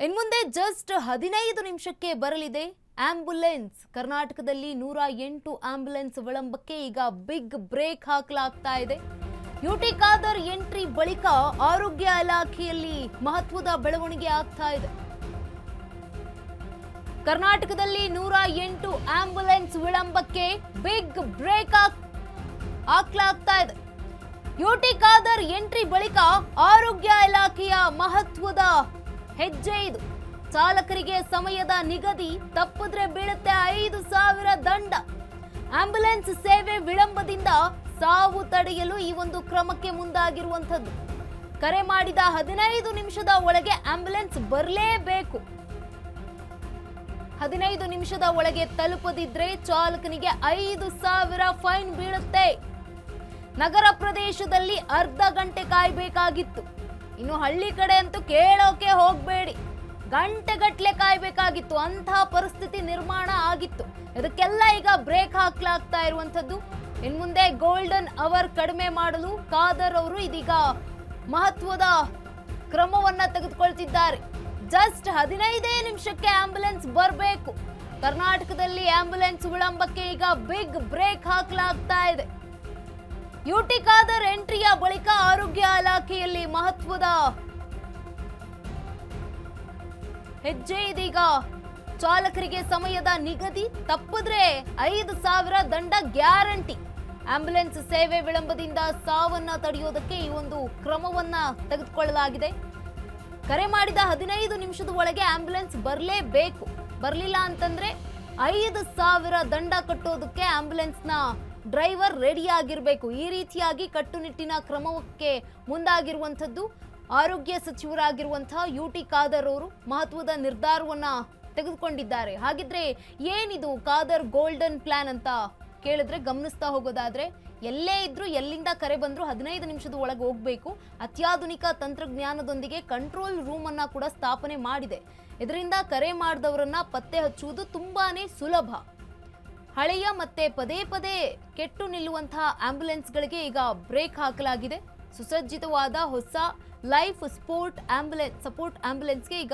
ಇನ್ಮುಂದೆ ಜಸ್ಟ್ 15 ನಿಮಿಷಕ್ಕೆ ಬರಲಿದೆ ಆಂಬ್ಯುಲೆನ್ಸ್. ಕರ್ನಾಟಕದಲ್ಲಿ 108 ಆಂಬ್ಯುಲೆನ್ಸ್ ವಿಳಂಬಕ್ಕೆ ಈಗ ಬಿಗ್ ಬ್ರೇಕ್ ಹಾಕಲಾಗ್ತಾ ಇದೆ. ಯುಟಿ ಖಾದರ್ ಎಂಟ್ರಿ ಬಳಿಕ ಆರೋಗ್ಯ ಇಲಾಖೆಯಲ್ಲಿ ಮಹತ್ವದ ಬೆಳವಣಿಗೆ ಆಗ್ತಾ ಇದೆ. ಕರ್ನಾಟಕದಲ್ಲಿ 108 ಆಂಬ್ಯುಲೆನ್ಸ್ ವಿಳಂಬಕ್ಕೆ ಬಿಗ್ ಬ್ರೇಕ್ ಹಾಕಲಾಗ್ತಾ ಇದೆ. ಯುಟಿ ಖಾದರ್ ಎಂಟ್ರಿ ಬಳಿಕ ಆರೋಗ್ಯ ಇಲಾಖೆಯ ಮಹತ್ವದ ಹೆಜ್ಜೆ ಇದು. ಚಾಲಕರಿಗೆ ಸಮಯದ ನಿಗದಿ ತಪ್ಪಿದ್ರೆ ಬೀಳುತ್ತೆ 5,000 ದಂಡ. ಆಂಬ್ಯುಲೆನ್ಸ್ ಸೇವೆ ವಿಳಂಬದಿಂದ ಸಾವು ತಡೆಯಲು ಈ ಒಂದು ಕ್ರಮಕ್ಕೆ ಮುಂದಾಗಿರುವಂತದ್ದು. ಕರೆ ಮಾಡಿದ 15 ನಿಮಿಷದ ಒಳಗೆ ಆಂಬ್ಯುಲೆನ್ಸ್ ಬರಲೇಬೇಕು. 15 ನಿಮಿಷದ ಒಳಗೆ ತಲುಪದಿದ್ರೆ ಚಾಲಕನಿಗೆ 5,000 ಫೈನ್ ಬೀಳುತ್ತೆ. ನಗರ ಪ್ರದೇಶದಲ್ಲಿ ಅರ್ಧ ಗಂಟೆ ಕಾಯಬೇಕಾಗಿತ್ತು. ಇನ್ನು ಹಳ್ಳಿ ಕಡೆ ಅಂತೂ ಕೇಳೋಕೆ ಹೋಗಬೇಡಿ, ಗಂಟೆಗಟ್ಟಲೆ ಕಾಯಬೇಕಾಗಿತ್ತು. ಅಂತಹ ಪರಿಸ್ಥಿತಿ ನಿರ್ಮಾಣ ಆಗಿತ್ತು. ಇದಕ್ಕೆಲ್ಲ ಈಗ ಬ್ರೇಕ್ ಹಾಕಲಾಗ್ತಾ ಇರುವಂತದ್ದು. ಇನ್ಮುಂದೆ ಗೋಲ್ಡನ್ ಅವರ್ ಕಡಿಮೆ ಮಾಡಲು ಖಾದರ್ ಅವರು ಇದೀಗ ಮಹತ್ವದ ಕ್ರಮವನ್ನ ತೆಗೆದುಕೊಳ್ತಿದ್ದಾರೆ. ಜಸ್ಟ್ 15 ನಿಮಿಷಕ್ಕೆ ಆಂಬ್ಯುಲೆನ್ಸ್ ಬರಬೇಕು. ಕರ್ನಾಟಕದಲ್ಲಿ ಆಂಬ್ಯುಲೆನ್ಸ್ ವಿಳಂಬಕ್ಕೆ ಈಗ ಬಿಗ್ ಬ್ರೇಕ್ ಹಾಕಲಾಗ್ತಾ ಇದೆ. ಯುಟಿ ಖಾದರ್ ಎಂಟ್ರಿಯ ಬಳಿಕ ಆರೋಗ್ಯ ಇಲಾಖೆಯಲ್ಲಿ ಮಹತ್ವದ ಹೆಜ್ಜೆ ಇದೀಗ. ಚಾಲಕರಿಗೆ ಸಮಯದ ನಿಗದಿ ತಪ್ಪಿದ್ರೆ 5,000 ದಂಡ ಗ್ಯಾರಂಟಿ. ಆಂಬ್ಯುಲೆನ್ಸ್ ಸೇವೆ ವಿಳಂಬದಿಂದ ಸಾವನ್ನ ತಡೆಯೋದಕ್ಕೆ ಈ ಒಂದು ಕ್ರಮವನ್ನ ತೆಗೆದುಕೊಳ್ಳಲಾಗಿದೆ. ಕರೆ ಮಾಡಿದ 15 ನಿಮಿಷದ ಒಳಗೆ ಆಂಬ್ಯುಲೆನ್ಸ್ ಬರಲೇಬೇಕು. ಬರಲಿಲ್ಲ ಅಂತಂದ್ರೆ 5,000 ದಂಡ ಕಟ್ಟೋದಕ್ಕೆ ಆಂಬ್ಯುಲೆನ್ಸ್ನ ಡ್ರೈವರ್ ರೆಡಿ ಆಗಿರಬೇಕು. ಈ ರೀತಿಯಾಗಿ ಕಟ್ಟುನಿಟ್ಟಿನ ಕ್ರಮಕ್ಕೆ ಮುಂದಾಗಿರುವಂಥದ್ದು ಆರೋಗ್ಯ ಸಚಿವರಾಗಿರುವಂತಹ ಯುಟಿ ಖಾದರ್ ಅವರು ಮಹತ್ವದ ನಿರ್ಧಾರವನ್ನ ತೆಗೆದುಕೊಂಡಿದ್ದಾರೆ. ಹಾಗಿದ್ರೆ ಏನಿದು ಖಾದರ್ ಗೋಲ್ಡನ್ ಪ್ಲಾನ್ ಅಂತ ಕೇಳಿದ್ರೆ, ಗಮನಿಸ್ತಾ ಹೋಗೋದಾದ್ರೆ, ಎಲ್ಲೇ ಇದ್ರೂ ಎಲ್ಲಿಂದ ಕರೆ ಬಂದ್ರು 15 ನಿಮಿಷದ ಒಳಗೆ ಹೋಗಬೇಕು. ಅತ್ಯಾಧುನಿಕ ತಂತ್ರಜ್ಞಾನದೊಂದಿಗೆ ಕಂಟ್ರೋಲ್ ರೂಮ್ ಅನ್ನ ಕೂಡ ಸ್ಥಾಪನೆ ಮಾಡಿದೆ. ಇದರಿಂದ ಕರೆ ಮಾಡಿದವರನ್ನ ಪತ್ತೆ ಹಚ್ಚುವುದು ತುಂಬಾನೇ ಸುಲಭ. ಹಳೆಯ ಮತ್ತೆ ಪದೇ ಪದೇ ಕೆಟ್ಟು ನಿಲ್ಲುವಂತಹ ಆಂಬ್ಯುಲೆನ್ಸ್ಗಳಿಗೆ ಈಗ ಬ್ರೇಕ್ ಹಾಕಲಾಗಿದೆ. ಸುಸಜ್ಜಿತವಾದ ಹೊಸ ಲೈಫ್ ಸಪೋರ್ಟ್ ಆಂಬ್ಯುಲೆನ್ಸ್ಗೆ ಈಗ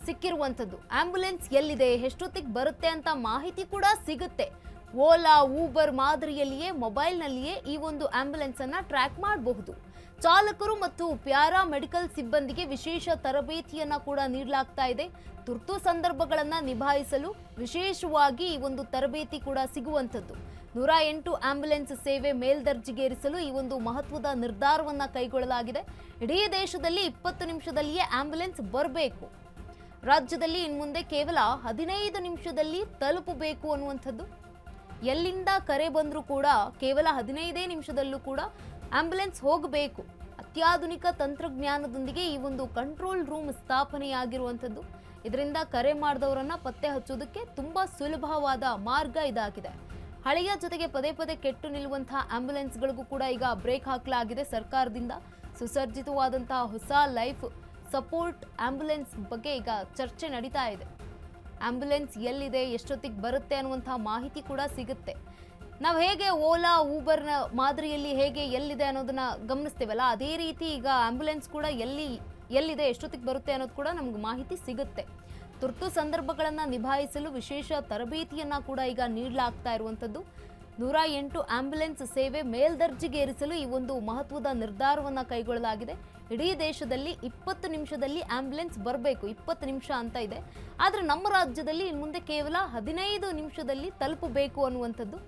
ಸಿಕ್ಕಿರುವಂಥದ್ದು. ಆಂಬ್ಯುಲೆನ್ಸ್ ಎಲ್ಲಿದೆ, ಎಷ್ಟೊತ್ತಿಗೆ ಬರುತ್ತೆ ಅಂತ ಮಾಹಿತಿ ಕೂಡ ಸಿಗುತ್ತೆ. ಓಲಾ, ಊಬರ್ ಮಾದರಿಯಲ್ಲಿಯೇ ಮೊಬೈಲ್ನಲ್ಲಿಯೇ ಈ ಒಂದು ಆಂಬ್ಯುಲೆನ್ಸ್ ಅನ್ನ ಟ್ರ್ಯಾಕ್ ಮಾಡಬಹುದು. ಚಾಲಕರು ಮತ್ತು ಪ್ಯಾರಾ ಮೆಡಿಕಲ್ ಸಿಬ್ಬಂದಿಗೆ ವಿಶೇಷ ತರಬೇತಿಯನ್ನ ಕೂಡ ನೀಡಲಾಗ್ತಾ ಇದೆ. ತುರ್ತು ಸಂದರ್ಭಗಳನ್ನ ನಿಭಾಯಿಸಲು ವಿಶೇಷವಾಗಿ ಈ ಒಂದು ತರಬೇತಿ ಕೂಡ ಸಿಗುವಂಥದ್ದು. 108 ಆಂಬ್ಯುಲೆನ್ಸ್ ಸೇವೆ ಮೇಲ್ದರ್ಜೆಗೇರಿಸಲು ಈ ಒಂದು ಮಹತ್ವದ ನಿರ್ಧಾರವನ್ನ ಕೈಗೊಳ್ಳಲಾಗಿದೆ. ಇಡೀ ದೇಶದಲ್ಲಿ 20 ನಿಮಿಷದಲ್ಲಿಯೇ ಆಂಬ್ಯುಲೆನ್ಸ್ ಬರಬೇಕು. ರಾಜ್ಯದಲ್ಲಿ ಇನ್ಮುಂದೆ ಕೇವಲ 15 ನಿಮಿಷದಲ್ಲಿ ತಲುಪಬೇಕು ಅನ್ನುವಂಥದ್ದು. ಎಲ್ಲಿಂದ ಕರೆ ಬಂದರೂ ಕೂಡ ಕೇವಲ 15 ನಿಮಿಷದಲ್ಲೂ ಕೂಡ ಆಂಬ್ಯುಲೆನ್ಸ್ ಹೋಗಬೇಕು. ಅತ್ಯಾಧುನಿಕ ತಂತ್ರಜ್ಞಾನದೊಂದಿಗೆ ಈ ಒಂದು ಕಂಟ್ರೋಲ್ ರೂಮ್ ಸ್ಥಾಪನೆಯಾಗಿರುವಂಥದ್ದು. ಇದರಿಂದ ಕರೆ ಮಾಡಿದವರನ್ನ ಪತ್ತೆ ಹಚ್ಚೋದಕ್ಕೆ ತುಂಬಾ ಸುಲಭವಾದ ಮಾರ್ಗ ಇದಾಗಿದೆ. ಹಳೆಯ ಜೊತೆಗೆ ಪದೇ ಪದೇ ಕೆಟ್ಟು ನಿಲ್ಲುವಂತಹ ಆಂಬ್ಯುಲೆನ್ಸ್ಗಳಿಗೂ ಕೂಡ ಈಗ ಬ್ರೇಕ್ ಹಾಕಲಾಗಿದೆ ಸರ್ಕಾರದಿಂದ. ಸುಸಜ್ಜಿತವಾದಂತಹ ಹೊಸ ಲೈಫ್ ಸಪೋರ್ಟ್ ಆಂಬ್ಯುಲೆನ್ಸ್ ಬಗ್ಗೆ ಈಗ ಚರ್ಚೆ ನಡೀತಾ ಇದೆ. ಆಂಬ್ಯುಲೆನ್ಸ್ ಎಲ್ಲಿದೆ, ಎಷ್ಟೊತ್ತಿಗೆ ಬರುತ್ತೆ ಅನ್ನುವಂತಹ ಮಾಹಿತಿ ಕೂಡ ಸಿಗುತ್ತೆ. ನಾವು ಹೇಗೆ ಓಲಾ, ಊಬರ್ನ ಮಾದರಿಯಲ್ಲಿ ಹೇಗೆ ಎಲ್ಲಿದೆ ಅನ್ನೋದನ್ನ ಗಮನಿಸ್ತೇವಲ್ಲ, ಅದೇ ರೀತಿ ಈಗ ಆಂಬ್ಯುಲೆನ್ಸ್ ಕೂಡ ಎಲ್ಲಿದೆ, ಎಷ್ಟೊತ್ತಿಗೆ ಬರುತ್ತೆ ಅನ್ನೋದು ಕೂಡ ನಮ್ಗೆ ಮಾಹಿತಿ ಸಿಗುತ್ತೆ. ತುರ್ತು ಸಂದರ್ಭಗಳನ್ನು ನಿಭಾಯಿಸಲು ವಿಶೇಷ ತರಬೇತಿಯನ್ನ ಕೂಡ ಈಗ ನೀಡಲಾಗ್ತಾ ಇರುವಂಥದ್ದು. 108 ಆಂಬ್ಯುಲೆನ್ಸ್ ಸೇವೆ ಮೇಲ್ದರ್ಜೆಗೇರಿಸಲು ಈ ಒಂದು ಮಹತ್ವದ ನಿರ್ಧಾರವನ್ನ ಕೈಗೊಳ್ಳಲಾಗಿದೆ. ಇಡೀ ದೇಶದಲ್ಲಿ 20 ನಿಮಿಷದಲ್ಲಿ ಆಂಬ್ಯುಲೆನ್ಸ್ ಬರಬೇಕು. 20 ನಿಮಿಷ ಅಂತ ಇದೆ, ಆದರೆ ನಮ್ಮ ರಾಜ್ಯದಲ್ಲಿ ಇನ್ನು ಮುಂದೆ ಕೇವಲ 15 ನಿಮಿಷದಲ್ಲಿ ತಲುಪಬೇಕು ಅನ್ನುವಂಥದ್ದು.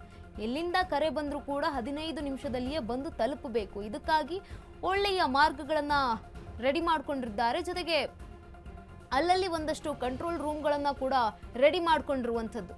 ಎಲ್ಲಿಂದ ಕರೆ ಬಂದರೂ ಕೂಡ 15 ನಿಮಿಷದಲ್ಲಿಯೇ ಬಂದು ತಲುಪಬೇಕು. ಇದಕ್ಕಾಗಿ ಒಳ್ಳೆಯ ಮಾರ್ಗಗಳನ್ನು ರೆಡಿ ಮಾಡಿಕೊಂಡಿದ್ದಾರೆ. ಜೊತೆಗೆ ಅಲ್ಲಲ್ಲಿ ಒಂದಷ್ಟು ಕಂಟ್ರೋಲ್ ರೂಮ್ಗಳನ್ನು ಕೂಡ ರೆಡಿ ಮಾಡಿಕೊಂಡಿರುವಂಥದ್ದು.